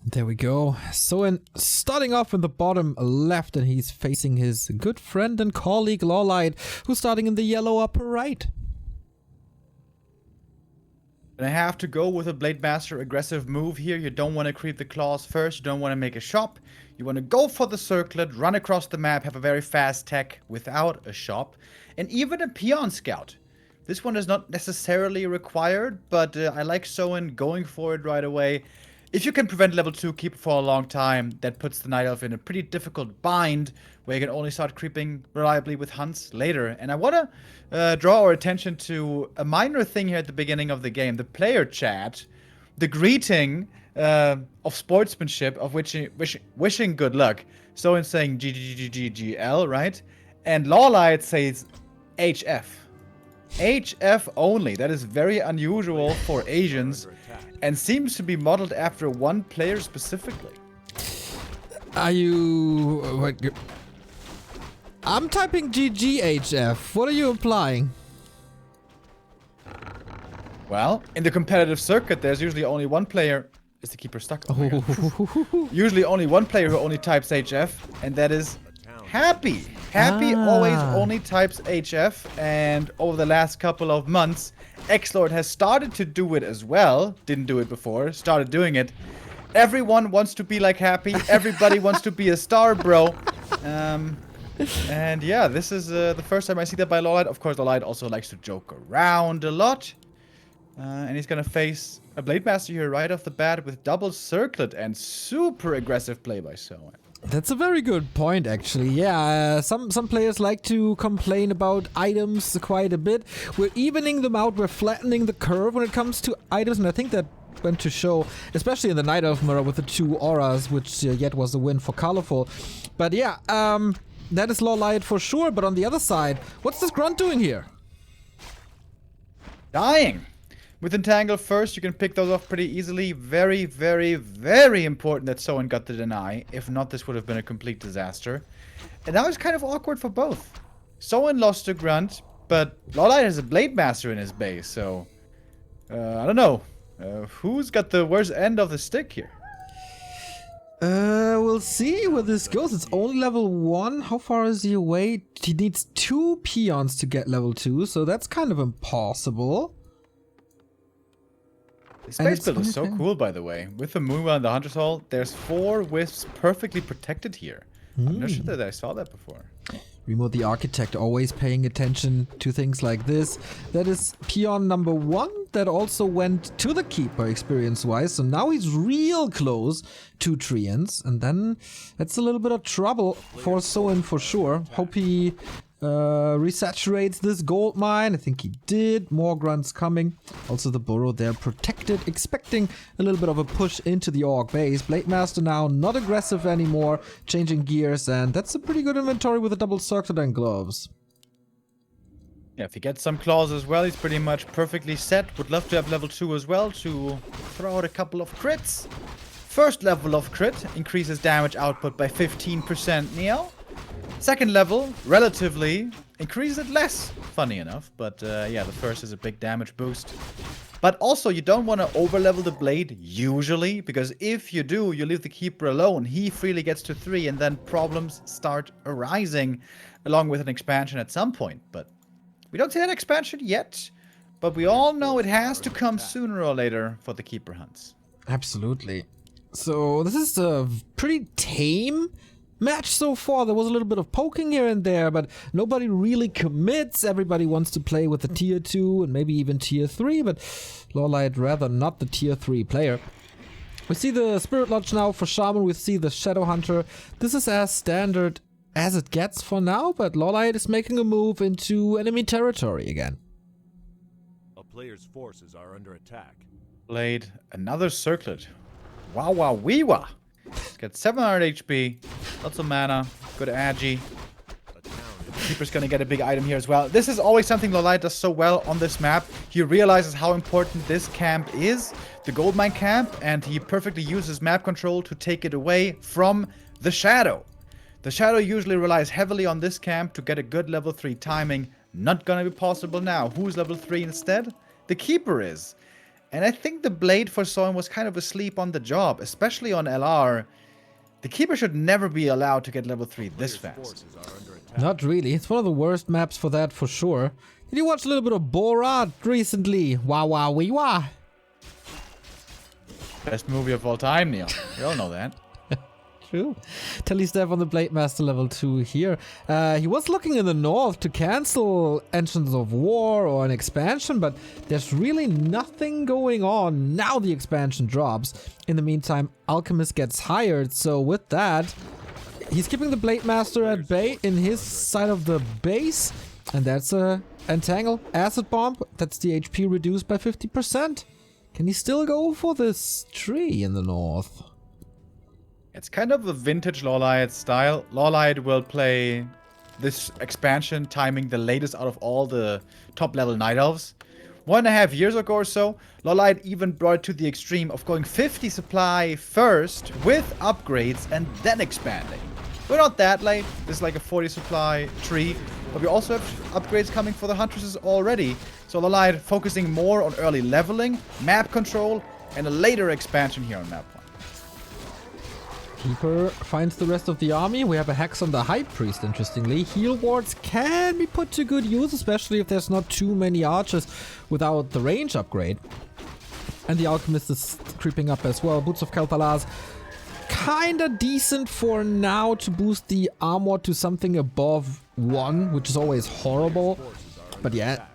There we go. Soin starting off in the bottom left, and he's facing his good friend and colleague LawLiet, who's starting in the yellow upper right. And I have to go with a Blade Master aggressive move here. You don't want to creep the claws first. You don't want to make a shop. You want to go for the circlet, run across the map, have a very fast tech without a shop, and even a peon scout. This one is not necessarily required, but I like Soin going for it right away. If you can prevent level 2 keeper for a long time, that puts the Night Elf in a pretty difficult bind, where you can only start creeping reliably with hunts later. And I want to draw our attention to a minor thing here at the beginning of the game. The player chat, the greeting of sportsmanship, of wishing good luck. Soin saying GGGGGL, right? And LawLiet says HF. HF only. That is very unusual for Asians. And seems to be modeled after one player specifically. Are you... What, I'm typing GGHF. What are you implying? Well, in the competitive circuit, there's usually only one player... Is the keeper stuck? Oh usually only one player who only types HF, and that is Happy. Happy always only types HF, and over the last couple of months, Xlord has started to do it as well. Didn't do it before, started doing it. Everyone wants to be like Happy. Everybody wants to be a star, bro. And yeah, this is the first time I see that by LawLiet. Of course, LawLiet also likes to joke around a lot. And he's gonna face a Blade Master here right off the bat with double circlet and super aggressive play by Soin. That's a very good point, actually. Yeah, some players like to complain about items quite a bit. We're evening them out, we're flattening the curve when it comes to items, and I think that went to show, especially in the Night Elf mirror with the 2 auras, which yet was a win for Colorful. But yeah, that is LawLiet for sure, but on the other side, what's this Grunt doing here? Dying! With Entangle first, you can pick those off pretty easily. Very, very, very important that Soin got the deny. If not, this would have been a complete disaster. And now it's kind of awkward for both. Soin lost to Grunt, but LawLiet has a Blade Master in his base, so... I don't know. Who's got the worst end of the stick here? We'll see where this goes. It's only level 1. How far is he away? He needs 2 peons to get level 2, so that's kind of impossible. The space build is so cool, by the way. With the Moonwell and the Hunter's Hall, there's 4 wisps perfectly protected here. I'm not sure that I saw that before. Remo the Architect always paying attention to things like this. That is peon number 1 that also went to the Keeper experience-wise. So now he's real close to Treants. And then that's a little bit of trouble for Soin for sure. Hope he resaturates this gold mine. I think he did. More grunts coming. Also the burrow there protected, expecting a little bit of a push into the Orc base. Blade Master now not aggressive anymore, changing gears, and that's a pretty good inventory with a double circlet and gloves. Yeah, if he gets some claws as well, he's pretty much perfectly set. Would love to have level 2 as well to throw out a couple of crits. First level of crit increases damage output by 15%, Neo. Second level, relatively, increases it less, funny enough. But yeah, the first is a big damage boost. But also, you don't want to overlevel the blade, usually. Because if you do, you leave the Keeper alone. He freely gets to 3, and then problems start arising. Along with an expansion at some point. But we don't see that expansion yet. But we all know it has to come sooner or later for the Keeper hunts. Absolutely. So this is a pretty tame match so far. There was a little bit of poking here and there, but nobody really commits. Everybody wants to play with the tier 2 and maybe even tier 3, but LawLiet rather not the tier 3 player. We see the Spirit Lodge now for Shaman. We see the Shadow Hunter. This is as standard as it gets for now, but LawLiet is making a move into enemy territory again. A player's forces are under attack. Blade, another circlet. Wow, wow, wee wah. It's got 700 HP, lots of mana, good agi. Keeper's gonna get a big item here as well. This is always something LawLiet does so well on this map. He realizes how important this camp is, the goldmine camp, and he perfectly uses map control to take it away from the Shadow. The Shadow usually relies heavily on this camp to get a good level 3 timing. Not gonna be possible now. Who's level 3 instead? The Keeper is. And I think the blade for Soin was kind of asleep on the job, especially on LR. The Keeper should never be allowed to get level 3 this fast. Forces are under attack. Not really. It's one of the worst maps for that, for sure. Did you watch a little bit of Borat recently? Wah wah wee wah. Best movie of all time, Neil. We all know that. True. Telly-Steph on the Blade Master level 2 here. He was looking in the north to cancel Engines of War or an expansion, but there's really nothing going on. Now the expansion drops. In the meantime, Alchemist gets hired, so with that, he's keeping the Blade Master at bay in his side of the base, and that's a Entangle Acid Bomb. That's the HP reduced by 50%. Can he still go for this tree in the north? It's kind of the vintage LawLiet style. LawLiet will play this expansion, timing the latest out of all the top level Night Elves. 1.5 years ago or so, LawLiet even brought it to the extreme of going 50 supply first with upgrades and then expanding. We're not that late. This is like a 40 supply tree, but we also have upgrades coming for the Huntresses already. So LawLiet focusing more on early leveling, map control, and a later expansion here on map 1. Keeper finds the rest of the army. We have a Hex on the High Priest, interestingly. Heal wards can be put to good use, especially if there's not too many archers without the range upgrade. And the Alchemist is creeping up as well. Boots of Kel'Thalas, kinda decent for now to boost the armor to something above 1, which is always horrible. But yeah,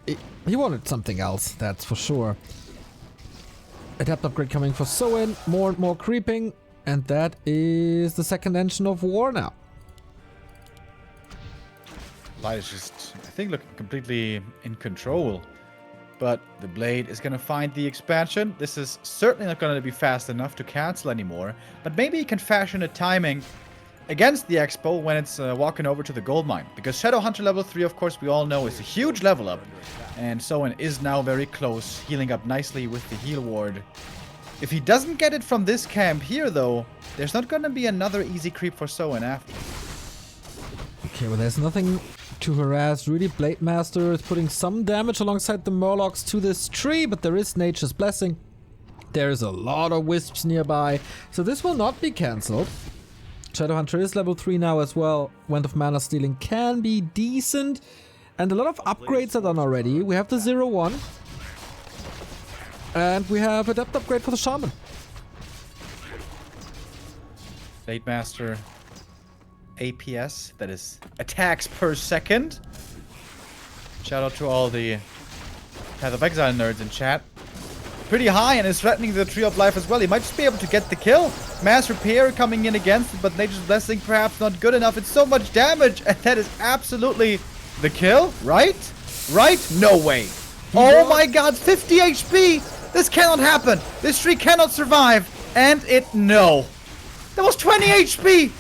he wanted something else, that's for sure. Adept upgrade coming for Soin, more and more creeping. And that is the second engine of war now. Light is just, I think, looking completely in control. But the Blade is going to find the expansion. This is certainly not going to be fast enough to cancel anymore. But maybe he can fashion a timing against the Expo when it's walking over to the gold mine. Because Shadowhunter level 3, of course, we all know is a huge level up. And Soin is now very close, healing up nicely with the heal ward. If he doesn't get it from this camp here, though, there's not going to be another easy creep for Soin after. Okay, well, there's nothing to harass. Really, Blade Master is putting some damage alongside the Murlocs to this tree, but there is Nature's Blessing. There's a lot of Wisps nearby, so this will not be cancelled. Shadowhunter is level 3 now as well. Wind of Mana Stealing can be decent, and a lot of upgrades are done already. We have the 0-1. And we have a depth upgrade for the Shaman. Blade Master APS, that is attacks per second. Shout out to all the Path of Exile nerds in chat. Pretty high and is threatening the Tree of Life as well. He might just be able to get the kill. Mass Repair coming in against it, but Nature's Blessing perhaps not good enough. It's so much damage, and that is absolutely the kill, right? Right? No way. Oh my god, 50 HP! This cannot happen! This tree cannot survive! And no. That was 20 HP!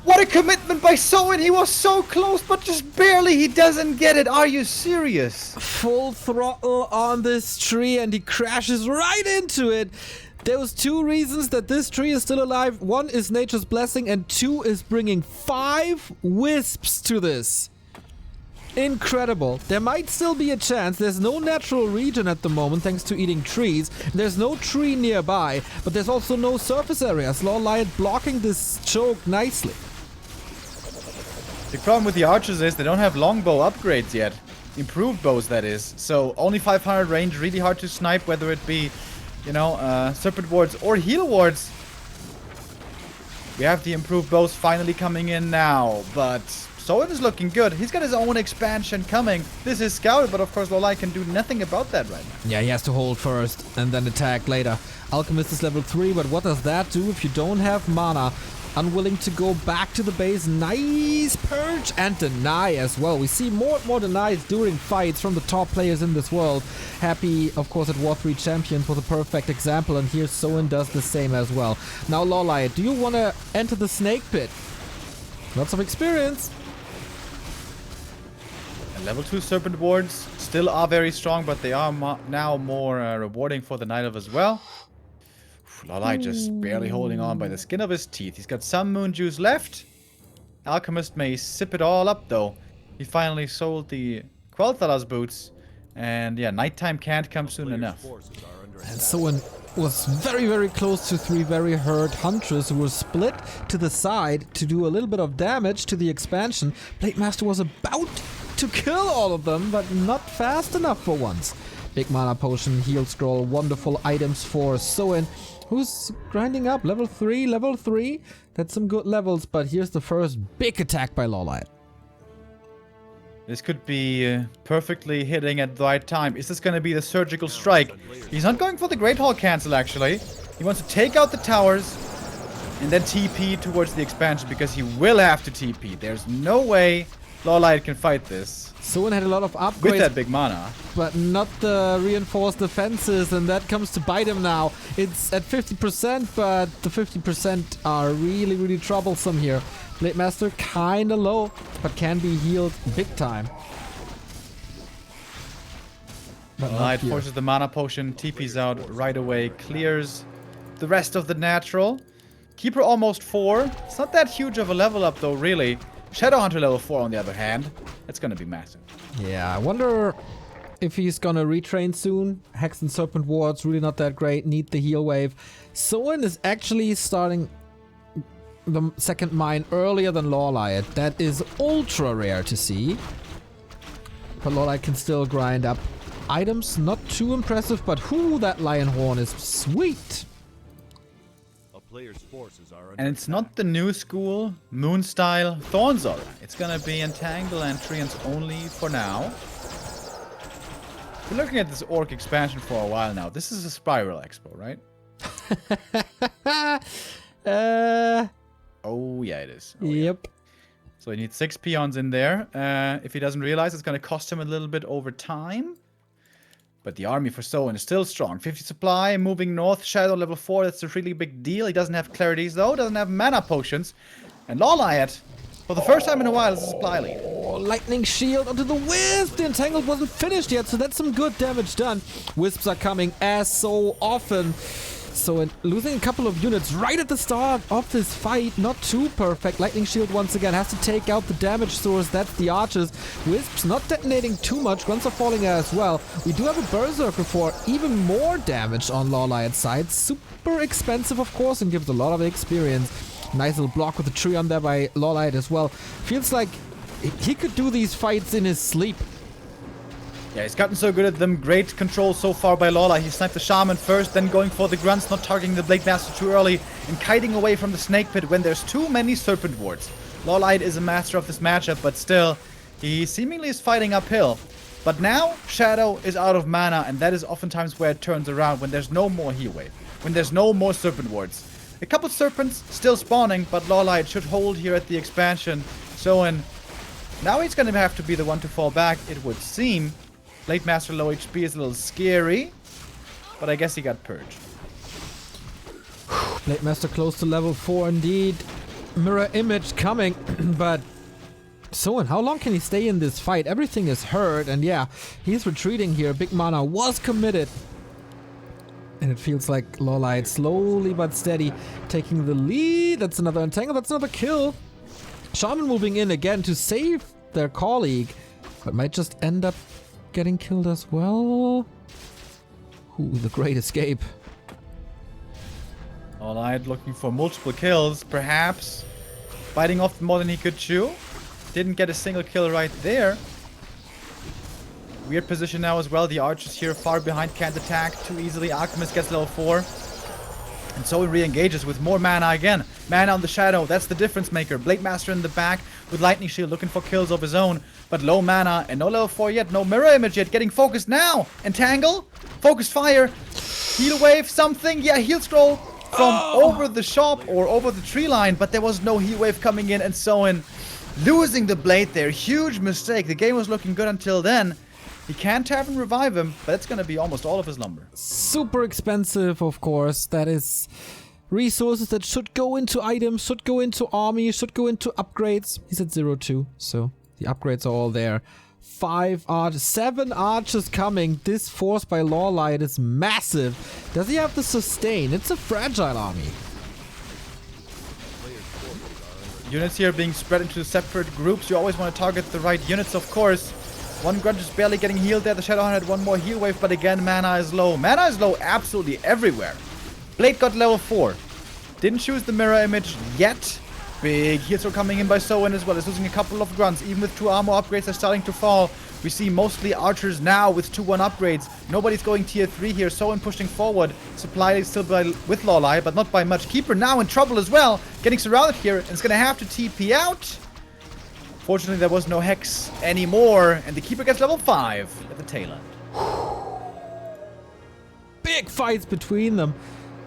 What a commitment by Soin! He was so close, but just barely he doesn't get it. Are you serious? Full throttle on this tree and he crashes right into it. There was 2 reasons that this tree is still alive. 1 is Nature's Blessing and 2 is bringing 5 wisps to this. Incredible. There might still be a chance. There's no natural region at the moment thanks to eating trees. There's no tree nearby, but there's also no surface areas. LawLiet blocking this choke nicely. The problem with the archers is they don't have longbow upgrades yet. Improved bows, that is. So only 500 range, really hard to snipe, whether it be, you know, serpent wards or heal wards. We have the improved bows finally coming in now, but Soin is looking good. He's got his own expansion coming. This is scouted, but of course LawLiet can do nothing about that right now. Yeah, he has to hold first and then attack later. Alchemist is level 3, but what does that do if you don't have mana? Unwilling to go back to the base. Nice purge and deny as well. We see more and more denies during fights from the top players in this world. Happy, of course, at War 3 Champion for the perfect example, and here Soin does the same as well. Now, LawLiet, do you want to enter the snake pit? Lots of experience. And level 2 serpent wards still are very strong, but they are now more rewarding for the Night Elf as well. LawLiet just barely holding on by the skin of his teeth. He's got some moon juice left. Alchemist may sip it all up, though. He finally sold the Quel'Thalas boots. And yeah, nighttime can't come soon enough. under And attack. Soin was very, very close to 3 very hurt hunters who were split to the side to do a little bit of damage to the expansion. Blade Master was about to kill all of them, but not fast enough for once. Big mana potion, heal scroll, wonderful items for Soin, who's grinding up level 3, level 3. That's some good levels, but here's the first big attack by LawLiet. This could be perfectly hitting at the right time. Is this going to be the surgical strike? He's not going for the Great Hall cancel, actually. He wants to take out the towers and then TP towards the expansion because he will have to TP. There's no way LawLiet can fight this Soin had a lot of upgrades, with that big mana. but not the reinforced defenses, and that comes to bite him now. It's at 50%, but the 50% are really, really troublesome here. Blade Master kinda low, but can be healed big time. But not LawLiet here. forces the mana potion, TP's out right away, clears the rest of the natural. Keeper almost 4. It's not that huge of a level up though, really. Shadowhunter level 4 on the other hand. That's gonna be massive. Yeah, I wonder if he's gonna retrain soon. Hex and Serpent Wards really not that great. Need the heal wave. Soin is actually starting the second mine earlier than LawLiet. That is ultra rare to see. But LawLiet can still grind up items. Not too impressive, but whoo, that lion horn is sweet. A player's forces are under And it's attack. not the new school moon style Thorns aura. It's gonna be Entangle and Treants only for now. We're looking at this Orc expansion for a while now. This is a Spiral Expo, right? Oh yeah, it is. Oh, yeah. Yep. So he needs 6 peons in there. If he doesn't realize, it's gonna cost him a little bit over time. But the army for Soin is still strong. 50 supply, moving north, Shadow level 4, that's a really big deal. He doesn't have clarities though, doesn't have mana potions. And LawLiet, for the first time in a while, is a supply lead. Oh, lightning shield onto the wisp. The entangled wasn't finished yet, so that's some good damage done. Wisps are coming as so often. So losing a couple of units right at the start of this fight, not too perfect. Lightning shield once again has to take out the damage source. That's the archers. Wisps not detonating too much. Guns are falling as well. We do have a berserker for even more damage on LawLiet's side. Super expensive, of course, and gives a lot of experience. Nice little block with the tree on there by LawLiet as well. Feels like he could do these fights in his sleep. Yeah, he's gotten so good at them. Great control so far by LawLiet. He sniped the Shaman first, then going for the Grunts, not targeting the Blade Master too early, and kiting away from the Snake Pit when there's too many Serpent Wards. LawLiet is a master of this matchup, but still, he seemingly is fighting uphill. But now, Shadow is out of mana, and that is oftentimes where it turns around, when there's no more heal wave, when there's no more Serpent Wards. A couple Serpents still spawning, but LawLiet should hold here at the expansion. Now he's going to have to be the one to fall back, it would seem. Blade Master low HP is a little scary, but I guess he got purged. Blade Master close to level 4 indeed. Mirror image coming, but Soin, how long can he stay in this fight? Everything is hurt, and yeah, he's retreating here. Big mana was committed. And it feels like LawLiet slowly but steady taking the lead. That's another entangle, that's another kill. Shaman moving in again to save their colleague, but might just end up getting killed as well. Ooh, the great escape. LawLiet looking for multiple kills, perhaps. Biting off more than he could chew. Didn't get a single kill right there. Weird position now as well. The archers here far behind, can't attack too easily. Alchemist gets level 4. And so he re-engages with more mana again. Mana on the Shadow, that's the difference maker. Blade Master in the back with Lightning Shield looking for kills of his own. But low mana and no level 4 yet. No mirror image yet. Getting focused now. Entangle. Focus fire. Heal wave something. Yeah, heal scroll from over the shop or over the tree line. But there was no heal wave coming in. And Soin losing the blade there. Huge mistake. The game was looking good until then. He can tap and revive him, but it's going to be almost all of his lumber. Super expensive, of course. That is resources that should go into items, should go into army, should go into upgrades. He's at 0-2, so the upgrades are all there. 7 archers coming. This force by LawLiet is massive. Does he have the sustain? It's a fragile army. Units here being spread into separate groups. You always want to target the right units, of course. One grunt is barely getting healed there. The Shadowhunter had one more heal wave, but again, mana is low. Mana is low absolutely everywhere. Blade got level 4. Didn't choose the mirror image yet. Big heals are coming in by Soin as well. He's losing a couple of grunts. Even with 2 armor upgrades, they're starting to fall. We see mostly archers now with 2-1 upgrades. Nobody's going tier 3 here. Soin pushing forward. Supply is still with LawLiet, but not by much. Keeper now in trouble as well. Getting surrounded here, and it's going to have to TP out. Fortunately, there was no Hex anymore, and the Keeper gets level 5 at the tail end. Big fights between them.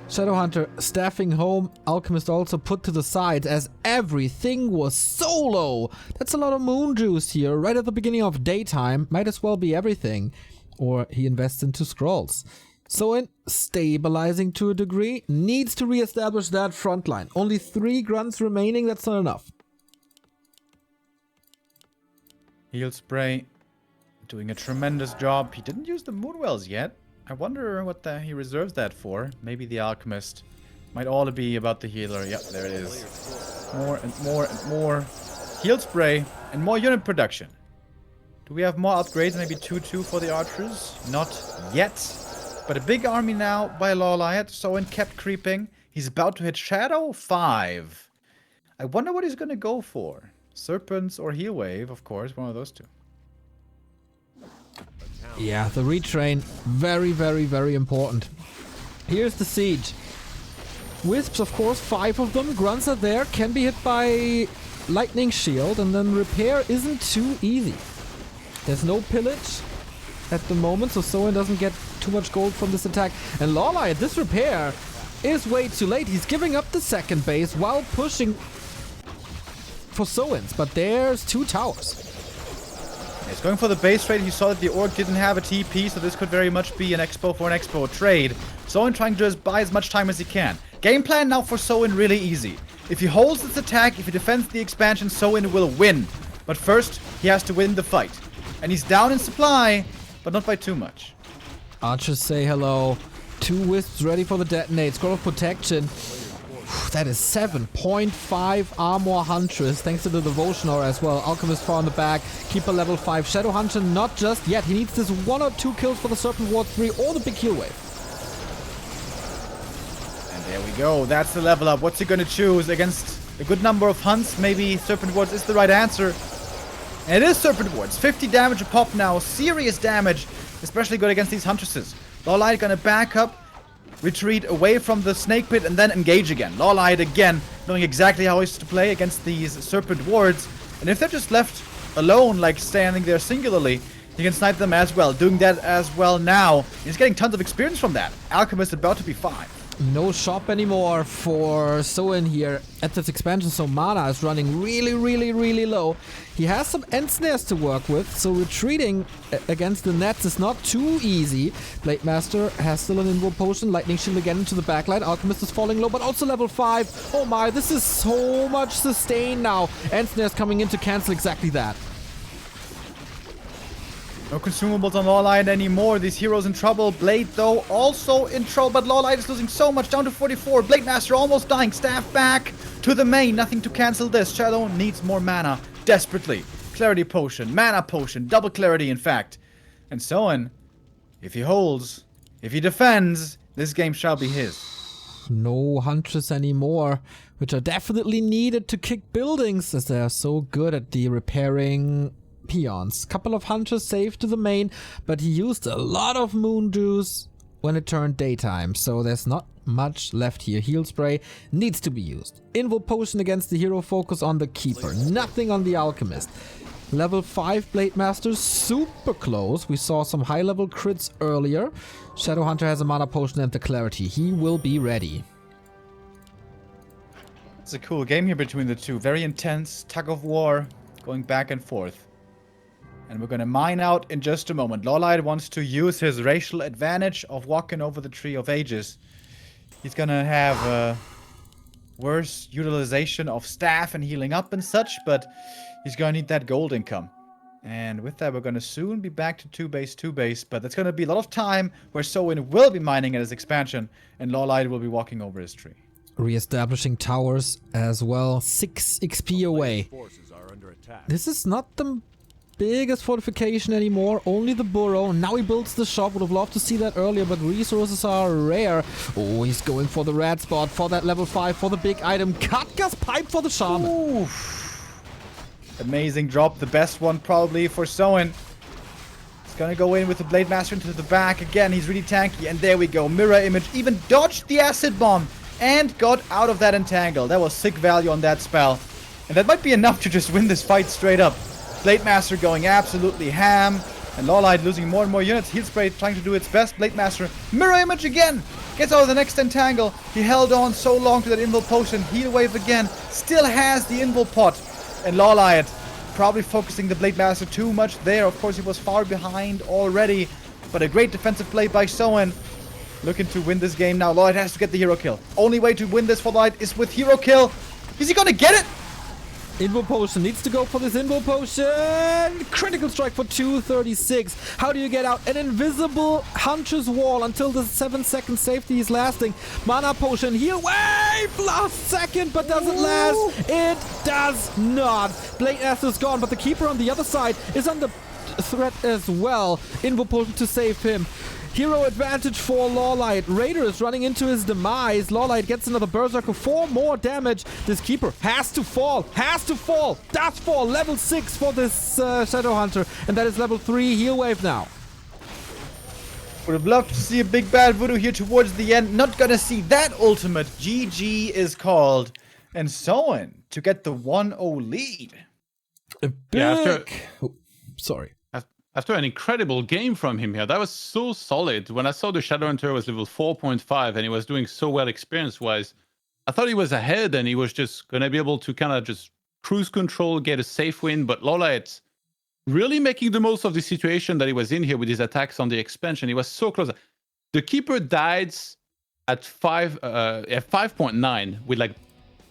Shadowhunter staffing home, Alchemist also put to the side as everything was solo. That's a lot of moon juice here, right at the beginning of daytime. Might as well be everything. Or he invests into scrolls. Soin, stabilizing to a degree, needs to reestablish that front line. Only 3 grunts remaining, that's not enough. Heal spray, doing a tremendous job. He didn't use the Moonwells yet. I wonder what he reserves that for. Maybe the Alchemist. Might all be about the healer. Yep, there it is. More and more and more. Heal spray and more unit production. Do we have more upgrades? Maybe 2-2 for the archers? Not yet. But a big army now by LawLiet. Soin kept creeping. He's about to hit Shadow 5. I wonder what he's going to go for. Serpents or Heal Wave, of course. One of those two. Yeah, the retrain, very, very, very important. Here's the siege. Wisps, of course, 5 of them. Grunts are there, can be hit by lightning shield, and then repair isn't too easy. There's no pillage at the moment, so Soin doesn't get too much gold from this attack. And LawLiet, this repair is way too late. He's giving up the second base while pushing for Soins, but there's 2 towers. He's going for the base trade. He saw that the Orc didn't have a TP, so this could very much be an Expo for an Expo trade. Soin trying to just buy as much time as he can. Game plan now for Soin really easy. If he holds this attack, if he defends the expansion, Soin will win. But first, he has to win the fight. And he's down in supply, but not by too much. Archers say hello. 2 wisps ready for the detonate. Scroll of protection. That is 7.5 armor Huntress, thanks to the Devotion Aura as well. Alchemist 4 on the back, Keeper level 5. Shadowhunter not just yet. He needs this 1 or 2 kills for the Serpent Ward 3 or the big heal wave. And there we go. That's the level up. What's he going to choose against a good number of hunts? Maybe Serpent Wards is the right answer. And it is Serpent Wards. 50 damage a pop now. Serious damage. Especially good against these Huntresses. LawLiet going to back up. Retreat away from the snake pit and then engage again. LawLiet again, knowing exactly how he's to play against these Serpent Wards. And if they're just left alone, like standing there singularly, he can snipe them as well. Doing that as well now. He's getting tons of experience from that. Alchemist about to be 5. No shop anymore for Soin here at this expansion, so mana is running really, really, really low. He has some end snares to work with, so retreating against the nets is not too easy. Blade Master has still an invul potion, lightning shield again into the backline. Alchemist is falling low, but also level 5. Oh my, this is so much sustain now. End snares coming in to cancel exactly that. No consumables on LawLiet anymore. These heroes in trouble. Blade, though, also in trouble. But LawLiet is losing so much. Down to 44. Blade Master almost dying. Staff back to the main. Nothing to cancel this. Shadow needs more mana. Desperately. Clarity potion. Mana potion. Double clarity, in fact. And Soin, if he holds, if he defends, this game shall be his. No Huntress anymore, which are definitely needed to kick buildings, as they are so good at the repairing peons. Couple of Hunters saved to the main, but he used a lot of moon juice when it turned daytime, so there's not much left here. Heal spray needs to be used. Invul potion against the hero, focus on the Keeper. Nothing on the Alchemist. Level 5 Blade Master, super close. We saw some high level crits earlier. Shadowhunter has a mana potion and the clarity. He will be ready. It's a cool game here between the two. Very intense tug of war going back and forth. And we're going to mine out in just a moment. LawLiet wants to use his racial advantage of walking over the Tree of Ages. He's going to have a worse utilization of staff and healing up and such, but he's going to need that gold income. And with that, we're going to soon be back to 2 base, but that's going to be a lot of time where Soin will be mining at his expansion, and LawLiet will be walking over his tree. Re-establishing towers as well. 6 XP away. Forces are under attack. This is not the biggest fortification anymore, only the burrow. Now he builds the shop. Would have loved to see that earlier, but resources are rare. Oh, he's going for the red spot, for that level 5, for the big item. Katka's pipe for the shaman. Oof. Amazing drop. The best one probably for Soin. He's gonna go in with the Blade Master into the back. Again, he's really tanky. And there we go. Mirror image. Even dodged the acid bomb. And got out of that entangle. That was sick value on that spell. And that might be enough to just win this fight straight up. Blade Master going absolutely ham. And LawLiet losing more and more units. Heal Spray trying to do its best. Blade Master. Mirror image again. Gets out of the next entangle. He held on so long to that invul potion. Heal wave again. Still has the invul pot. And LawLiet probably focusing the Blade Master too much there. Of course, he was far behind already. But a great defensive play by Soin. Looking to win this game now. LawLiet has to get the hero kill. Only way to win this for LawLiet is with hero kill. Is he gonna get it? Invul potion needs to go for this invul potion. Critical strike for 236. How do you get out? An invisible Hunter's Wall until the 7-second safety is lasting. Mana potion, heal wave! Last second, but does it last? It does not. Blade Master is gone, but the Keeper on the other side is under threat as well. Invul potion to save him. Hero advantage for LawLiet. Raider is running into his demise. LawLiet gets another Berserker. 4 more damage. This Keeper has to fall. Has to fall. Does fall. Level 6 for this Shadow Hunter. And that is level 3 heal wave now. Would have loved to see a big bad Voodoo here towards the end. Not gonna see that ultimate. GG is called. And Soin to get the 1-0 lead. A big... sorry. After an incredible game from him here, that was so solid. When I saw the Shadowhunter was level 4.5 and he was doing so well experience-wise, I thought he was ahead and he was just going to be able to kind of just cruise control, get a safe win. But LawLiet really making the most of the situation that he was in here with his attacks on the expansion. He was so close. The Keeper died at 5.9 with like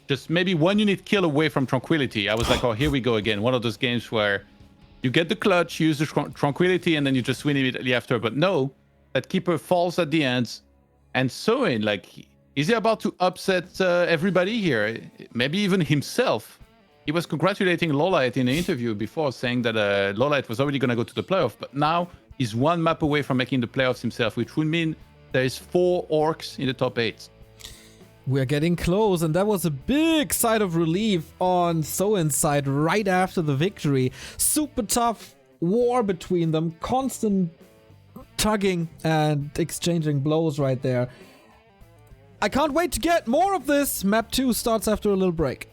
just maybe 1 unit kill away from Tranquility. I was like, oh, here we go again. One of those games where you get the clutch, use the Tranquility, and then you just win immediately after. But no, that Keeper falls at the end. And Soin, like, is he about to upset everybody here? Maybe even himself. He was congratulating LawLiet in an interview before, saying that LawLiet was already going to go to the playoff. But now he's 1 map away from making the playoffs himself, which would mean there is 4 orcs in the top 8. We're getting close, and that was a big sigh of relief on Soin's side right after the victory. Super tough war between them, constant tugging and exchanging blows right there. I can't wait to get more of this. Map 2 starts after a little break.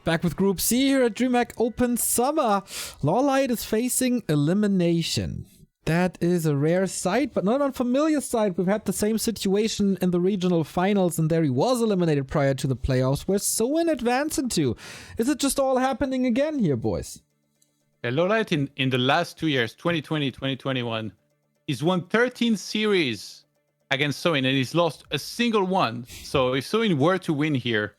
Back with Group C here at DreamHack Open Summer. LawLiet is facing elimination. That is a rare sight, but not an unfamiliar sight. We've had the same situation in the regional finals, and there he was eliminated prior to the playoffs. Where's Soin advancing to? Is it just all happening again here, boys? Yeah, LawLiet in the last 2 years, 2020, 2021, he's won 13 series against Soin, and he's lost a single one. So if Soin were to win here,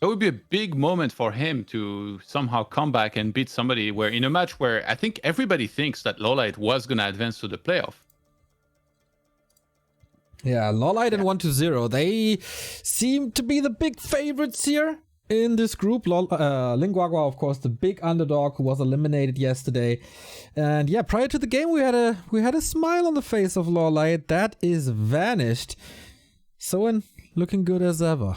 it would be a big moment for him to somehow come back and beat somebody where in a match where I think everybody thinks that LawLiet was going to advance to the playoff. Yeah, LawLiet and 1-0. They seem to be the big favorites here in this group. Linguagua, of course, the big underdog who was eliminated yesterday. And yeah, prior to the game, we had a smile on the face of LawLiet. That is vanished. Soin looking good as ever.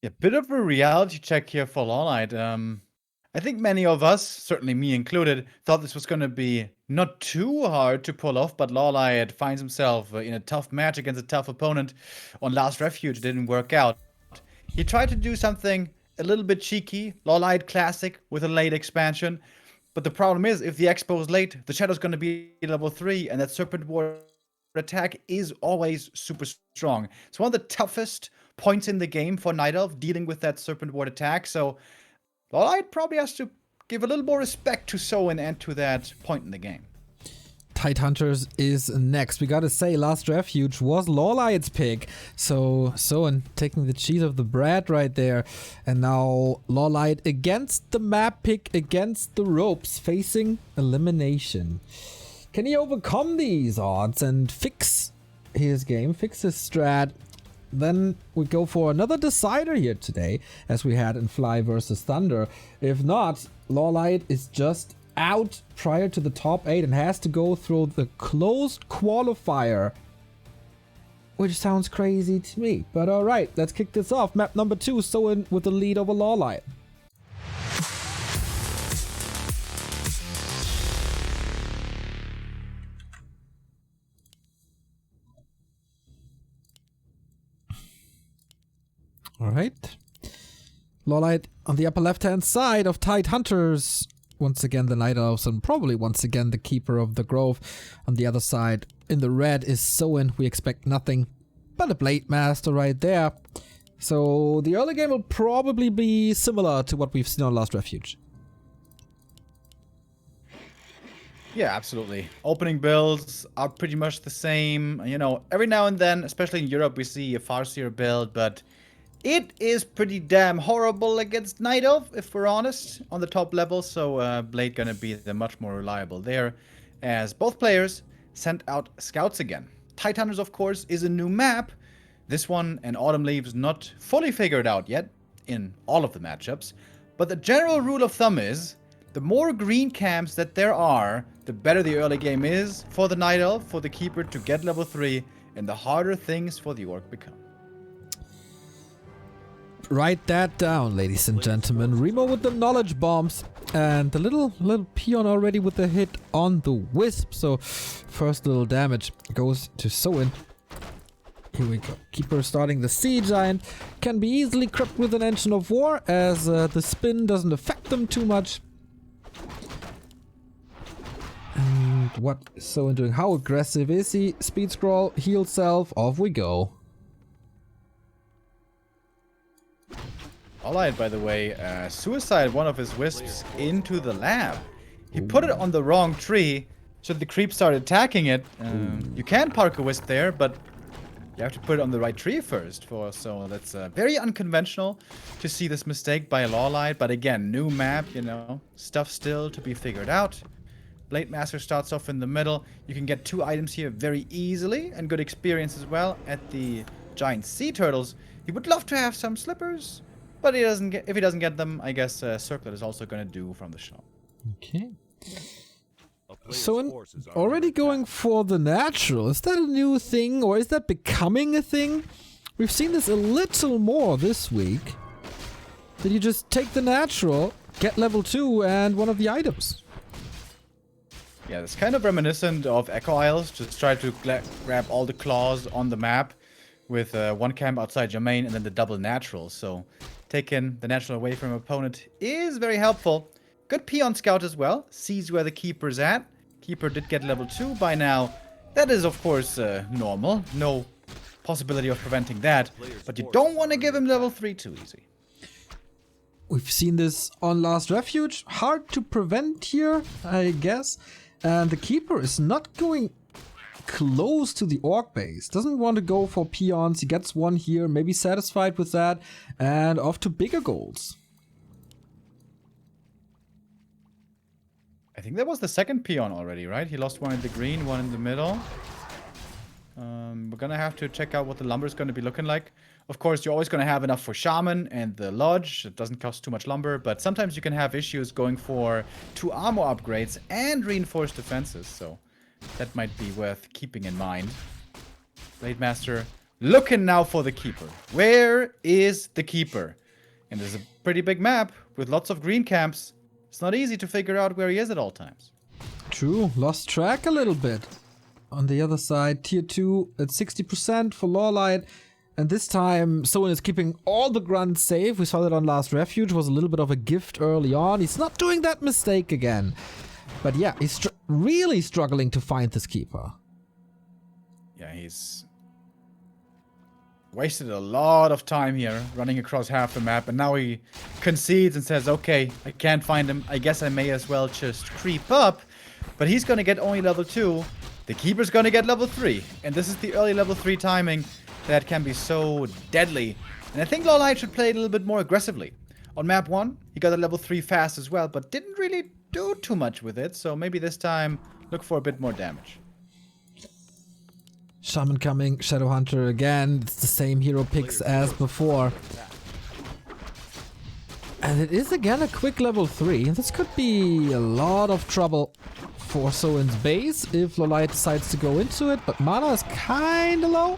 A bit of a reality check here for LawLiet. I think many of us, certainly me included, thought this was going to be not too hard to pull off, but LawLiet finds himself in a tough match against a tough opponent on Last Refuge. It didn't work out. He tried to do something a little bit cheeky, LawLiet classic with a late expansion, but the problem is if the expo is late, the Shadow's going to be level 3, and that Serpent Ward attack is always super strong. It's one of the toughest points in the game for Night Elf dealing with that Serpent Ward attack, so LawLiet probably has to give a little more respect to Soin and to that point in the game. Tidehunters is next. We gotta say, Last Refuge was LawLiet's pick, so Soin taking the cheese of the bread right there, and now LawLiet against the map pick, against the ropes, facing elimination. Can he overcome these odds and fix his game, fix his strat? Then we go for another decider here today, as we had in Fly versus Thunder. If not, LawLiet is just out prior to the top 8 and has to go through the closed qualifier, which sounds crazy to me. But alright, let's kick this off. Map number 2, Soin with the lead over LawLiet. Alright. LawLiet on the upper left-hand side of Tidehunters. Once again, the Night Elves, and probably once again the Keeper of the Grove. On the other side, in the red, is Soin. We expect nothing but a Blade Master right there. So the early game will probably be similar to what we've seen on Last Refuge. Yeah, absolutely. Opening builds are pretty much the same. You know, every now and then, especially in Europe, we see a Farseer build, but it is pretty damn horrible against Night Elf, if we're honest, on the top level. So Blade gonna be the much more reliable there, as both players sent out scouts again. Tidehunters, of course, is a new map. This one and Autumn Leaves not fully figured out yet in all of the matchups. But the general rule of thumb is, the more green camps that there are, the better the early game is for the Night Elf, for the Keeper to get level 3, and the harder things for the Orc become. Write that down, ladies and gentlemen. Remo with the knowledge bombs, and the little peon already with the hit on the wisp. So first little damage goes to Soin. Here we go. Keeper starting the Sea Giant. Can be easily crept with an Engine of War, as the spin doesn't affect them too much. And what is Soin doing? How aggressive is he? Speed scroll, heal self, off we go. LawLiet, by the way, suicide one of his wisps into the lab. He put it on the wrong tree, so the creep started attacking it. You can park a wisp there, but you have to put it on the right tree first. So that's very unconventional to see this mistake by LawLiet. But again, new map, you know, stuff still to be figured out. Blade Master starts off in the middle. You can get 2 items here very easily, and good experience as well at the giant sea turtles. He would love to have some slippers, but he doesn't get. If he doesn't get them, I guess Circlet is also going to do from the shop. Okay. So already going for the natural. Is that a new thing, or is that becoming a thing? We've seen this a little more this week. Did you just take the natural, get level 2, and one of the items? Yeah, it's kind of reminiscent of Echo Isles. Just try to grab all the claws on the map with one camp outside your main and then the double natural. So taking the natural away from opponent is very helpful. Good peon scout as well. Sees where the keeper's at. Keeper did get level 2 by now. That is, of course, normal. No possibility of preventing that. But you don't want to give him level 3 too easy. We've seen this on Last Refuge. Hard to prevent here, I guess. And the keeper is not going close to the orc base. Doesn't want to go for peons. He gets one here, maybe satisfied with that. And off to bigger goals. I think that was the second peon already, right? He lost one in the green, one in the middle. We're gonna have to check out what the lumber is gonna be looking like. Of course, you're always gonna have enough for Shaman and the Lodge. It doesn't cost too much lumber, but sometimes you can have issues going for 2 armor upgrades and reinforced defenses, so that might be worth keeping in mind. Blade Master looking now for the keeper. Where is the keeper? And there's a pretty big map with lots of green camps. It's not easy to figure out where he is at all times. True, lost track a little bit. On the other side, tier 2 at 60% for LawLiet. And this time, Soin is keeping all the grunts safe. We saw that on Last Refuge. Was a little bit of a gift early on. He's not doing that mistake again. But yeah, he's really struggling to find this keeper. Yeah, he's wasted a lot of time here running across half the map. And now he concedes and says, okay, I can't find him. I guess I may as well just creep up. But he's going to get only level 2. The keeper's going to get level 3. And this is the early level 3 timing that can be so deadly. And I think LawLiet should play it a little bit more aggressively. On map 1, he got a level 3 fast as well, but didn't really do too much with it. So maybe this time, look for a bit more damage. Shaman coming, Shadowhunter again. It's the same hero picks as before. And it is again a quick level 3. This could be a lot of trouble for Soin's base if LawLiet decides to go into it, but mana is kinda low.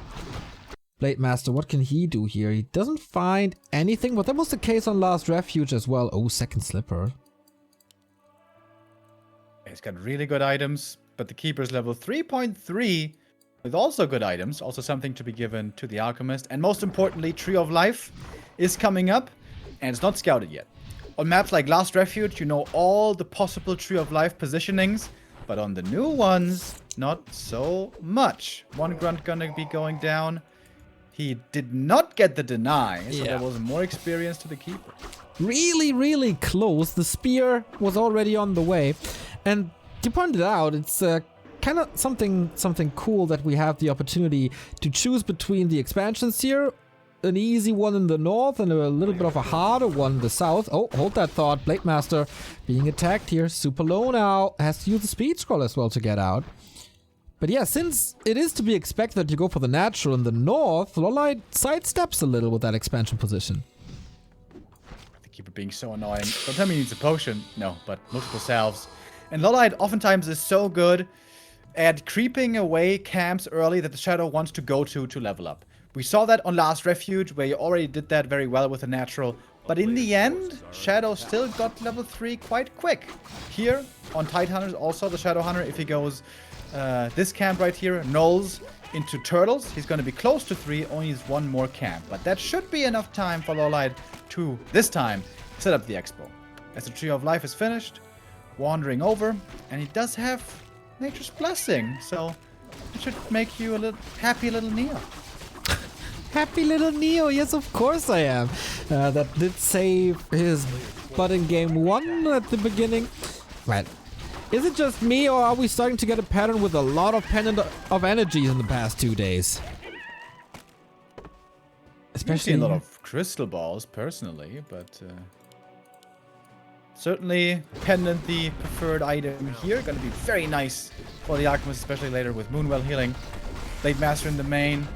Blade Master, what can he do here? He doesn't find anything, but that was the case on Last Refuge as well. Oh, second slipper. He's got really good items, but the keeper's level 3.3 with also good items, also something to be given to the Alchemist. And most importantly, Tree of Life is coming up, and it's not scouted yet. On maps like Last Refuge, you know all the possible Tree of Life positionings, but on the new ones, not so much. One grunt gonna be going down. He did not get the deny, so there was more experience to the keeper. Really, really close. The spear was already on the way. And you pointed out, it's kind of something cool that we have the opportunity to choose between the expansions here. An easy one in the north and a little bit of a harder one in the south. Oh, hold that thought. Blade Master being attacked here. Super low now. Has to use the speed scroll as well to get out. But yeah, since it is to be expected that you go for the natural in the north, LawLiet sidesteps a little with that expansion position. The keeper being so annoying. Don't tell me he needs a potion. No, but multiple salves. And LawLiet oftentimes is so good at creeping away camps early that the Shadow wants to go to level up. We saw that on Last Refuge, where you already did that very well with the natural. But in the end, Shadow still got level 3 quite quick. Here, on Tidehunters, also the Shadow Hunter, if he goes this camp right here, Knolls into Turtles, he's going to be close to 3, only needs one more camp. But that should be enough time for LawLiet to, this time, set up the Expo. As the Tree of Life is finished, wandering over, and he does have Nature's Blessing, so it should make you a little happy little Neo. Happy little Neo, yes, of course I am. That did save his butt in game 1 at the beginning. Right. Is it just me, or are we starting to get a pattern with a lot of pendant of energies in the past 2 days? Especially a lot of crystal balls, personally, but certainly pendant the preferred item here. Going to be very nice for the Alchemist, especially later with Moonwell healing. Blade Master in the main.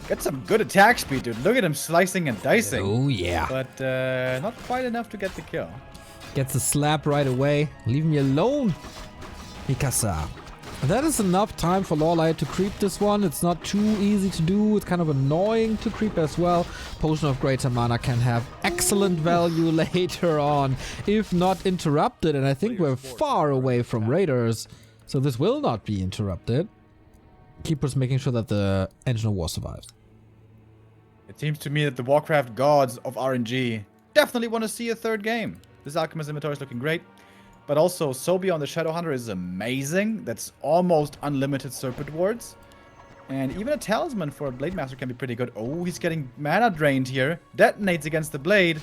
Got some good attack speed, dude. Look at him slicing and dicing. Oh, yeah. But not quite enough to get the kill. Gets a slap right away. Leave me alone, Mikasa. And that is enough time for LawLiet to creep this one. It's not too easy to do. It's kind of annoying to creep as well. Potion of Greater Mana can have excellent value later on, if not interrupted. And I think we're far away from Raiders, so this will not be interrupted. Keeper's making sure that the Engine of War survives. It seems to me that the WarCraft gods of RNG definitely want to see a third game. This Alchemist inventory is looking great. But also, Sobia on the Shadowhunter is amazing. That's almost unlimited Serpent Wards. And even a Talisman for a Blade Master can be pretty good. Oh, he's getting mana drained here. Detonates against the Blade.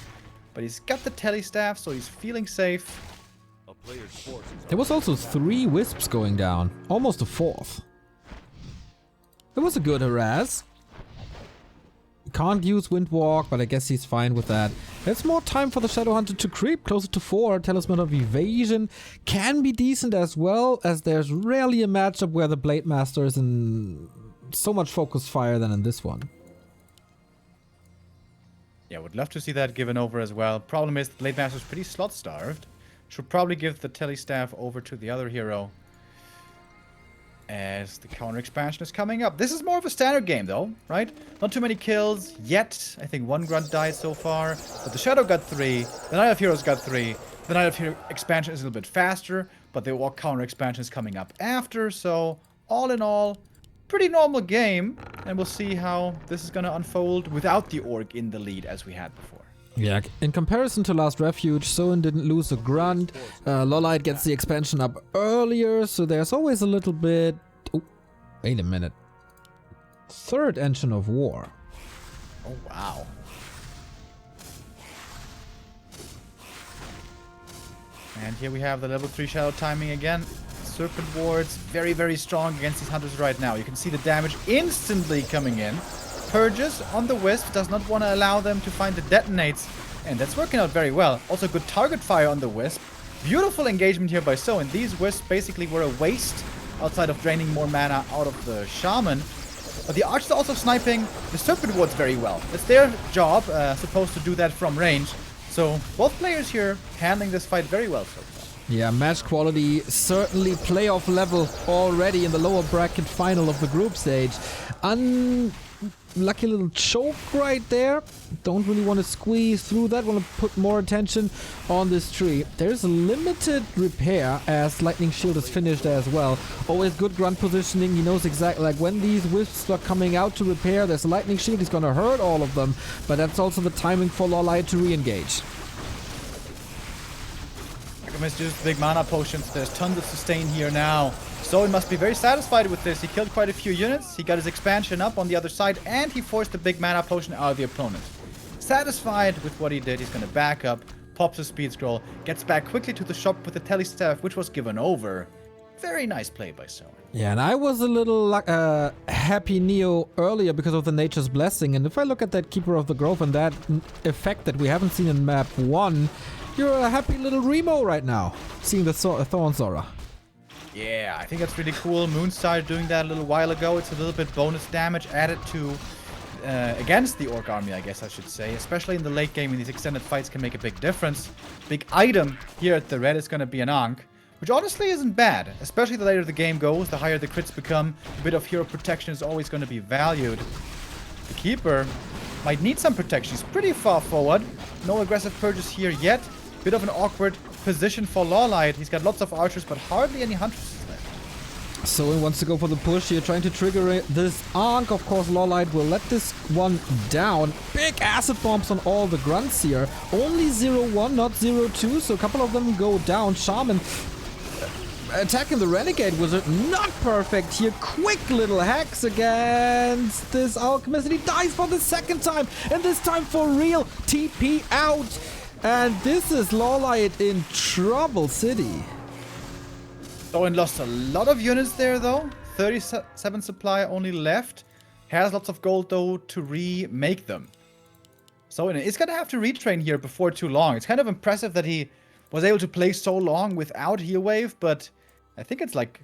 But he's got the Telestaff, so he's feeling safe. A player's forces There was also 3 Wisps going down. Almost a 4th. It was a good harass. Can't use Windwalk, but I guess he's fine with that. There's more time for the Shadowhunter to creep closer to 4. Talisman of Evasion can be decent as well, as there's rarely a matchup where the Blade Master is in so much focus fire than in this one. Yeah, would love to see that given over as well. Problem is, the Blade Master is pretty slot starved. Should probably give the Telestaff over to the other hero, as the counter expansion is coming up. This is more of a standard game though, right? Not too many kills yet. I think 1 grunt died so far. But the Shadow got 3. The Night of Heroes got 3. The Night of Hero expansion is a little bit faster, but the Walk counter expansion is coming up after. So all in all, pretty normal game. And we'll see how this is going to unfold without the Orc in the lead as we had before. Yeah, in comparison to Last Refuge, Soin didn't lose a grunt. LawLiet gets the expansion up earlier, so there's always a little bit... Oh, wait a minute. 3rd Engine of War. Oh, wow. And here we have the level 3 Shadow timing again. Serpent Wards, very, very strong against these hunters right now. You can see the damage instantly coming in. Purges on the Wisp, does not want to allow them to find the detonates. And that's working out very well. Also good target fire on the Wisp. Beautiful engagement here by Soin. These Wisps basically were a waste outside of draining more mana out of the Shaman. But the Archers are also sniping the Serpent Wards very well. It's their job, supposed to do that from range. So both players here handling this fight very well so far. Yeah, match quality, certainly playoff level already in the lower bracket final of the group stage. Unlucky little choke right there. Don't really want to squeeze through that. Want to put more attention on this tree. There's a limited repair as Lightning Shield is finished as well. Always good grunt positioning. He knows exactly, like when these wisps are coming out to repair, there's a Lightning Shield. He's going to hurt all of them. But that's also the timing for LawLiet to re-engage. Just big mana potions. There's tons of sustain here now. Soin must be very satisfied with this. He killed quite a few units. He got his expansion up on the other side, and he forced the big mana potion out of the opponent. Satisfied with what he did, he's going to back up, pops his speed scroll, gets back quickly to the shop with the Telestaff, which was given over. Very nice play by Soin. Yeah, and I was a little happy Neo earlier because of the Nature's Blessing. And if I look at that Keeper of the Grove and that effect that we haven't seen in map 1, you're a happy little Remo right now, seeing the Thorn Zora. Yeah, I think that's really cool. Moon started doing that a little while ago. It's a little bit bonus damage added to against the Orc army, I guess I should say. Especially in the late game, in these extended fights can make a big difference. Big item here at the red is going to be an Ankh, which honestly isn't bad. Especially the later the game goes, the higher the crits become, a bit of hero protection is always going to be valued. The Keeper might need some protection. He's pretty far forward. No aggressive purges here yet. Bit of an awkward position for LawLiet. He's got lots of archers, but hardly any hunters left. So he wants to go for the push here, trying to trigger this Ankh. Of course, LawLiet will let this one down. Big acid bombs on all the grunts here. Only 0-1, not 0-2, so a couple of them go down. Shaman attacking the Renegade Wizard. Not perfect here. Quick little hacks against this Alchemist, and he dies for the second time, and this time for real. TP out. And this is LawLiet in Trouble City. Soin lost a lot of units there, though. 37 supply only left. Has lots of gold, though, to remake them. Soin is going to have to retrain here before too long. It's kind of impressive that he was able to play so long without Heal Wave, but I think it's like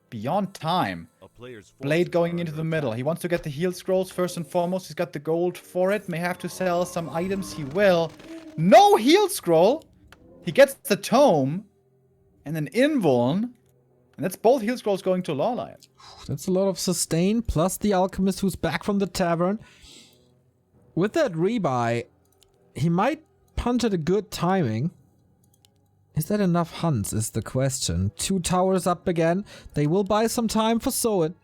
beyond time. Blade going into the middle. He wants to get the heal scrolls first and foremost. He's got the gold for it. May have to sell some items. He will. No heal scroll. He gets the tome and an invuln. And that's both heal scrolls going to LawLiet. That's a lot of sustain, plus the Alchemist who's back from the tavern. With that rebuy, he might punch at a good timing. Is that enough hunts is the question. 2 towers up again. They will buy some time for Soin.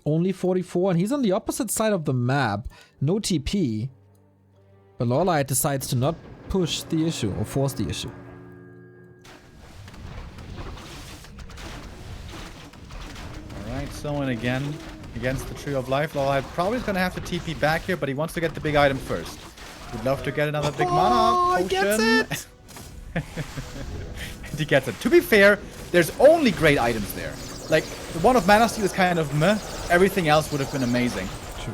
only 44, and he's on the opposite side of the map. No TP. But LawLiet decides to not push the issue or force the issue. Alright, Soin again against the Tree of Life. LawLiet probably is going to have to TP back here, but he wants to get the big item first. Would love to get another big mana potion. He gets it! And he gets it. To be fair, there's only great items there. Like, the one of Mana Steal is kind of meh. Everything else would have been amazing. True.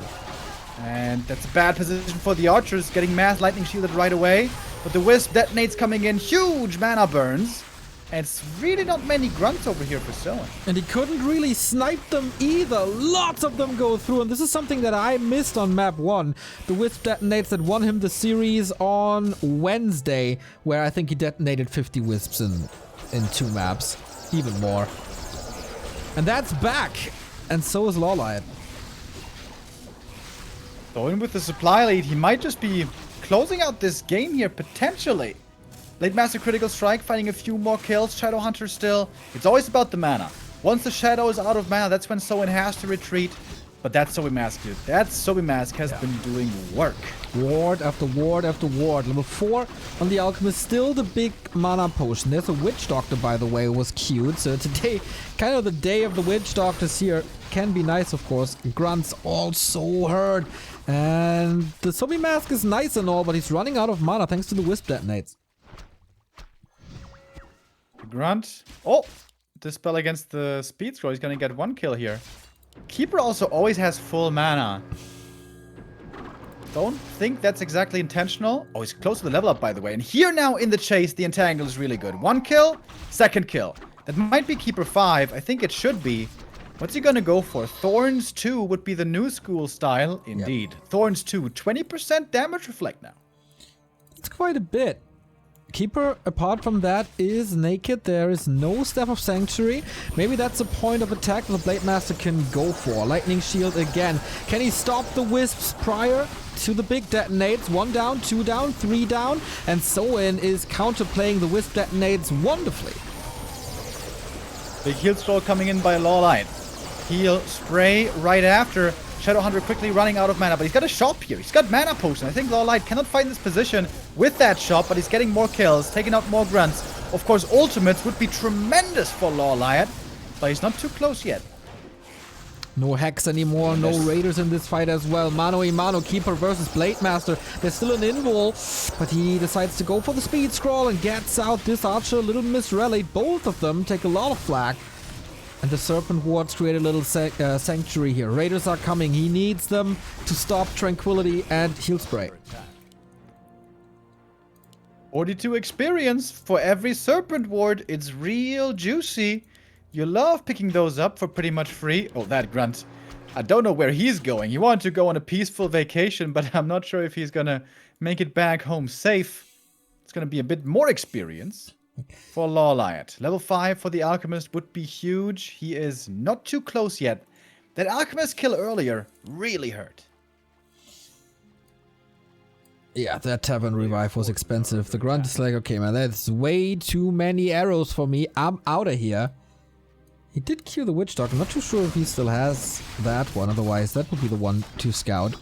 And that's a bad position for the archers, getting mass lightning shielded right away. But the Wisp detonates coming in, huge mana burns. And it's really not many grunts over here for Soin. And he couldn't really snipe them either. Lots of them go through, and this is something that I missed on map 1. The Wisp detonates that won him the series on Wednesday, where I think he detonated 50 Wisps in 2 maps. Even more. And that's back! And so is LawLiet. Soin with the supply lead, he might just be closing out this game here, potentially. Late Master Critical Strike, finding a few more kills. Shadow Hunter still. It's always about the mana. Once the Shadow is out of mana, that's when Soin has to retreat. But that's Sobi Mask, dude. That Sobi Mask has been doing work. Ward after ward after ward. Level 4 on the Alchemist, still the big mana potion. There's a Witch Doctor, by the way, was cute. So today, kind of the day of the Witch Doctors here. Can be nice, of course. Grunts also hurt. And the Sobi Mask is nice and all, but he's running out of mana thanks to the Wisp detonates. Grunt. Oh, this spell against the Speed Scroll. He's gonna get 1 kill here. Keeper also always has full mana. Don't think that's exactly intentional. Oh, he's close to the level up, by the way. And here now in the chase, the Entangle is really good. 1 kill, 2nd kill. That might be Keeper 5. I think it should be. What's he gonna go for? Thorns 2 would be the new school style. Indeed. Yep. Thorns 2, 20% damage reflect now. It's quite a bit. Keeper, apart from that, is naked. There is no Staff of Sanctuary. Maybe that's a point of attack the Blade Master can go for. Lightning Shield again. Can he stop the Wisps prior to the big detonates? 1 down, 2 down, 3 down. And Soin is counterplaying the Wisp detonates wonderfully. Big heal scroll coming in by LawLiet. Heal spray right after. Shadowhunter quickly running out of mana, but he's got a shop here. He's got mana potion. I think LawLiet cannot find this position with that shop, but he's getting more kills, taking out more grunts. Of course, ultimates would be tremendous for LawLiet, but he's not too close yet. No hacks anymore, no raiders in this fight as well. Mano a mano, Keeper versus Blade Master. There's still an invul, but he decides to go for the speed scroll and gets out this archer. A little misrallied. Both of them take a lot of flak. And the Serpent Wards create a little sanctuary here. Raiders are coming. He needs them to stop Tranquility and Heal Spray. 42 experience for every Serpent Ward. It's real juicy. You love picking those up for pretty much free. Oh, that grunt. I don't know where he's going. He wanted to go on a peaceful vacation, but I'm not sure if he's gonna make it back home safe. It's gonna be a bit more experience for LawLiet. Level 5 for the Alchemist would be huge. He is not too close yet. That Alchemist kill earlier really hurt. Yeah, that Tavern Revive was expensive. The Grunt is like, okay, man, that's way too many arrows for me. I'm out of here. He did kill the Witch Doctor. I'm not too sure if he still has that one. Otherwise, that would be the one to scout.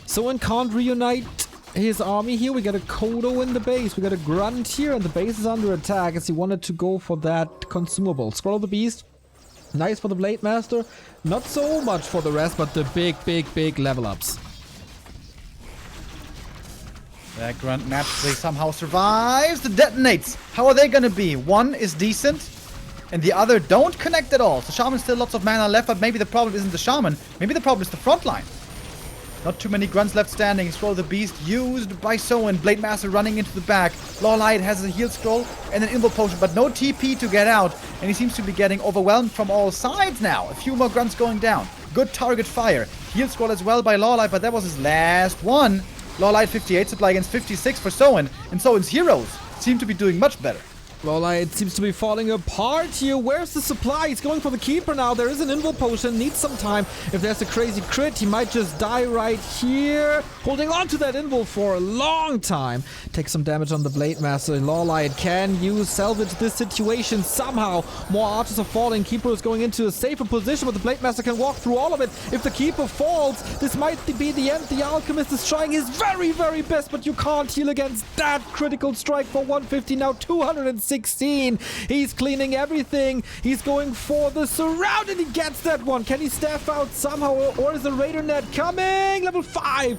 Soin can't reunite his army here. We got a Kodo in the base. We got a Grunt here, and the base is under attack as he wanted to go for that consumable. Scroll of the Beast. Nice for the Blade Master. Not so much for the rest, but the big level ups. That Grunt map, they somehow survives. The detonates. How are they gonna be? One is decent, and the other don't connect at all. So Shaman still lots of mana left, but maybe the problem isn't the Shaman. Maybe the problem is the front line. Not too many grunts left standing. Scroll of the Beast used by Soin. Blade Master running into the back. LawLiet has a heal scroll and an invul potion, but no TP to get out. And he seems to be getting overwhelmed from all sides now. A few more grunts going down. Good target fire. Heal scroll as well by LawLiet, but that was his last one. LawLiet 58 supply against 56 for Soin. And Soin's heroes seem to be doing much better. LawLiet seems to be falling apart here. Where's the supply? He's going for the keeper now. There is an invul potion. Needs some time. If there's a crazy crit, he might just die right here. Holding on to that invul for a long time. Takes some damage on the Blade Master. LawLiet can you salvage this situation somehow. More archers are falling. Keeper is going into a safer position, but the Blade Master can walk through all of it. If the keeper falls, this might be the end. The Alchemist is trying his very, very best, but you can't heal against that critical strike for 150. Now 216. He's cleaning everything. He's going for the surround and he gets that one. Can he staff out somehow, or is the Raider net coming? Level 5.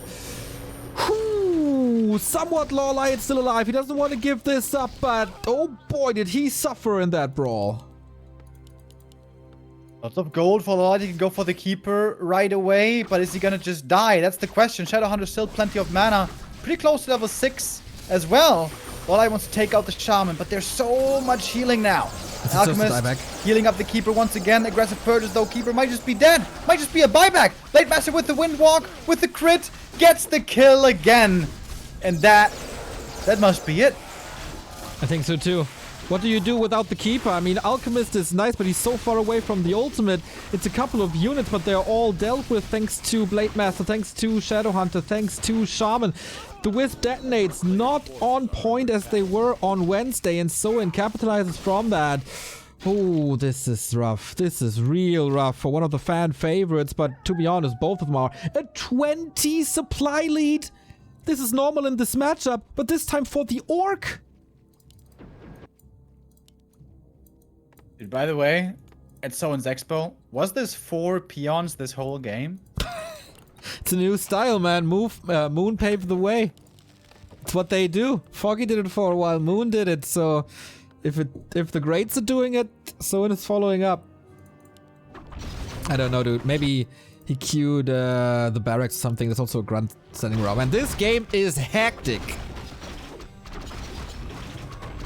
Whew. Somewhat LawLiet still alive. He doesn't want to give this up, but oh boy, did he suffer in that brawl. Lots of gold for LawLiet. He can go for the keeper right away, but is he gonna just die? That's the question. Shadowhunter still plenty of mana. Pretty close to level 6 as well. LawLiet wants to take out the shaman, but there's so much healing now. Alchemist healing up the keeper once again. Aggressive purges though. Keeper might just be dead. Might just be a buyback. Blade Master with the Windwalk, with the crit, gets the kill again. And that must be it. I think so too. What do you do without the keeper? I mean, Alchemist is nice, but he's so far away from the ultimate. It's a couple of units, but they're all dealt with thanks to Blade Master, thanks to Shadowhunter, thanks to Shaman. The Wisp detonates not on point as they were on Wednesday, and Soin capitalizes from that. Oh, this is rough. This is real rough for one of the fan favorites, but to be honest, both of them are. A 20 supply lead. This is normal in this matchup, but this time for the Orc. Dude, by the way, at Soin's Expo, was this 4 peons this whole game? It's a new style, man. Moon paved the way. It's what they do. Foggy did it for a while. Moon did it. So if the greats are doing it, Soin is following up. I don't know, dude. Maybe he queued the barracks or something. There's also a grunt standing around. And this game is hectic.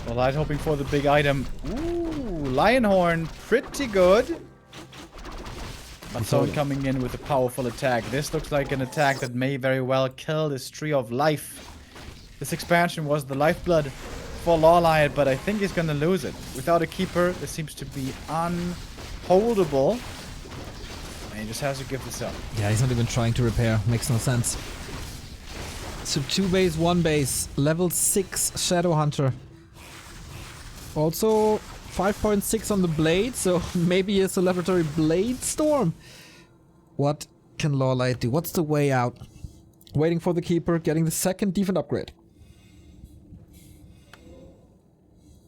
LawLiet hoping for the big item. Ooh, Lionhorn, pretty good. But Soin coming in with a powerful attack. This looks like an attack that may very well kill this Tree of Life. This expansion was the lifeblood for LawLiet, but I think he's gonna lose it. Without a keeper, this seems to be unholdable. And he just has to give this up. Yeah, he's not even trying to repair. Makes no sense. So 2 base, 1 base. Level 6 Shadowhunter. Also 5.6 on the blade, so maybe a celebratory blade storm. What can LawLiet do? What's the way out? Waiting for the keeper, getting the second defense upgrade.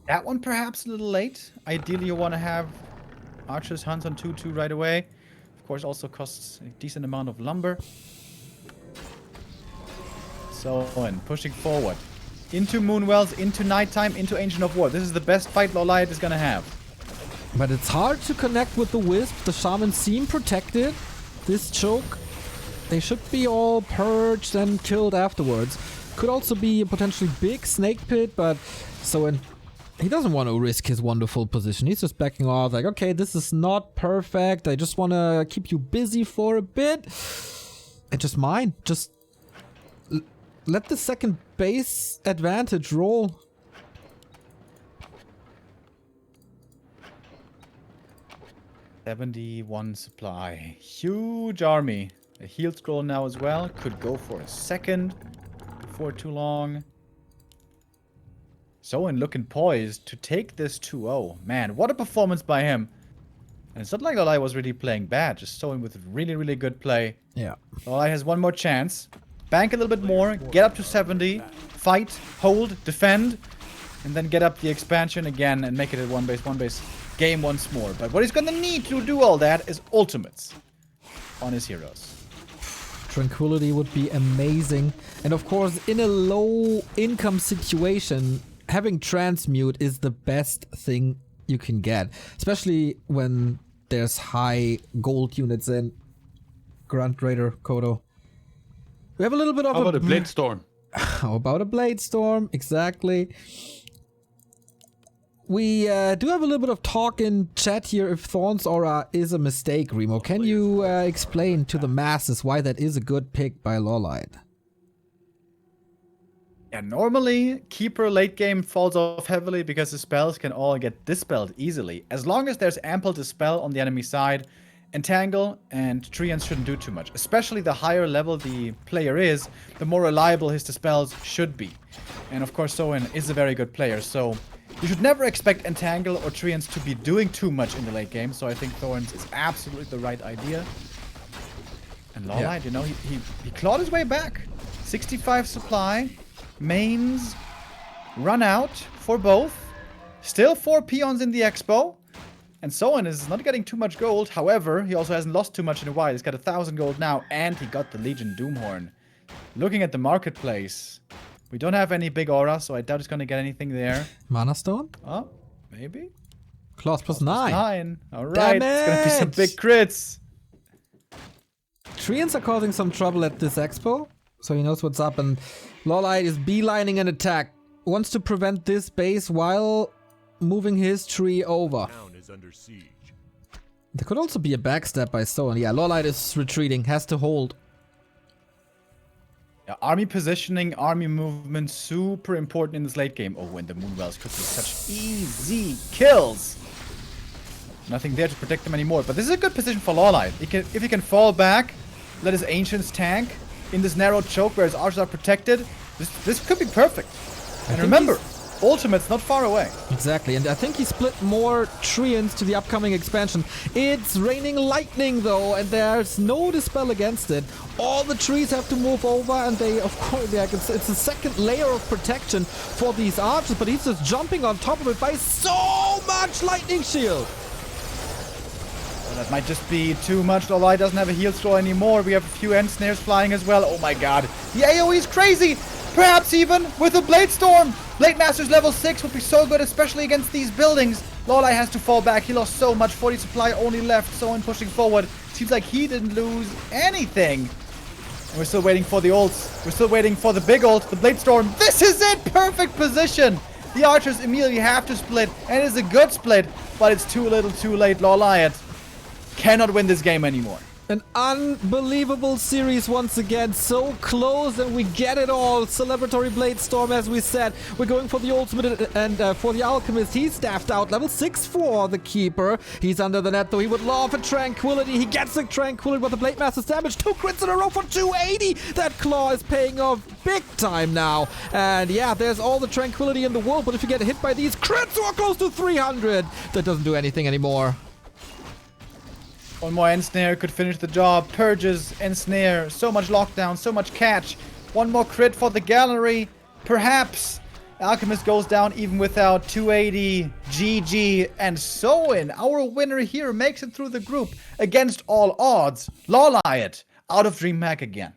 That one perhaps a little late. Ideally you want to have Archer's Hunt on 2-2 right away. Of course also costs a decent amount of lumber. Soin pushing forward. Into Moonwells, into Nighttime, into Ancient of War. This is the best fight LawLiet is gonna have. But it's hard to connect with the Wisp. The Shamans seem protected. This choke, they should be all purged and killed afterwards. Could also be a potentially big snake pit, but Soin, he doesn't want to risk his wonderful position. He's just backing off like, okay, this is not perfect. I just want to keep you busy for a bit. And just mine. Just let the second base advantage roll. $71 supply. Huge army. A heal scroll now as well. Could go for a second before too long. Soin looking poised to take this 2-0. Man, what a performance by him. And it's not like LawLiet was really playing bad. Just Soin with really, really good play. Yeah. LawLiet has one more chance. Bank a little bit more, get up to 70, fight, hold, defend, and then get up the expansion again and make it a one base game once more. But what he's gonna need to do all that is ultimates on his heroes. Tranquility would be amazing. And of course, in a low income situation, having transmute is the best thing you can get. Especially when there's high gold units in. Grunt Raider, Kodo. We have a little bit of How about a Blade Storm? How about a Blade Storm? Exactly. We do have a little bit of talk in chat here if Thorn's Aura is a mistake, Remo. Can you explain to the masses why that is a good pick by LawLiet? Yeah, normally, Keeper late game falls off heavily because the spells can all get dispelled easily. As long as there's ample dispel on the enemy side, Entangle and Treants shouldn't do too much. Especially the higher level the player is, the more reliable his dispels should be. And of course, Soin is a very good player, so you should never expect Entangle or Treants to be doing too much in the late game, so I think Thorns is absolutely the right idea. And LawLiet, you know, he clawed his way back. 65 supply. Mains run out for both. Still 4 peons in the expo. And Soin is not getting too much gold. However, he also hasn't lost too much in a while. He's got 1,000 gold now, and he got the Legion Doomhorn. Looking at the marketplace, we don't have any big aura, so I doubt he's going to get anything there. Mana Stone? Oh, maybe? Claws plus 9. 9. Alright, it's going to be some big crits. Treants are causing some trouble at this expo, so he knows what's up, and LawLiet is beelining an attack. Wants to prevent this base while moving his tree over. Town is under siege. There could also be a backstab by Soin. Yeah, LawLiet is retreating, has to hold. Yeah, army positioning, army movement, super important in this late game. Oh, and the Moonwells could be such easy kills. Nothing there to protect them anymore. But this is a good position for LawLiet. If he can fall back, let his Ancients tank in this narrow choke where his archers are protected, this could be perfect. And remember, Ultimate's not far away. Exactly, and I think he split more Treants to the upcoming expansion. It's raining lightning though, and there's no dispel against it. All the trees have to move over, and they, of course, yeah, it's a second layer of protection for these archers, but he's just jumping on top of it by so much lightning shield. Well, that might just be too much. LawLiet doesn't have a heal scroll anymore. We have a few end snares flying as well. Oh my god. The AoE is crazy. Perhaps even with a Blade Storm. Blade Master's level 6 would be so good, especially against these buildings. LawLiet has to fall back. He lost so much. 40 supply only left. Soin pushing forward. Seems like he didn't lose anything. And we're still waiting for the ults. We're still waiting for the big ult, the Blade Storm. This is it! Perfect position! The archers immediately have to split, and it's a good split, but it's too little too late. LawLiet cannot win this game anymore. An unbelievable series once again, so close, and we get it all. Celebratory Blade Storm, as we said. We're going for the ultimate, and for the Alchemist, he's staffed out. Level 6 for the Keeper. He's under the net, though. He would love a Tranquility. He gets the Tranquility, but the Blade Master's damage. 2 crits in a row for 280. That Claw is paying off big time now. And yeah, there's all the Tranquility in the world, but if you get hit by these crits, we're close to 300. That doesn't do anything anymore. One more Ensnare could finish the job. Purges, Ensnare, so much lockdown, so much catch. One more crit for the gallery. Perhaps Alchemist goes down even without 280. GG. And Soin, our winner here, makes it through the group against all odds. LawLiet out of DreamHack again.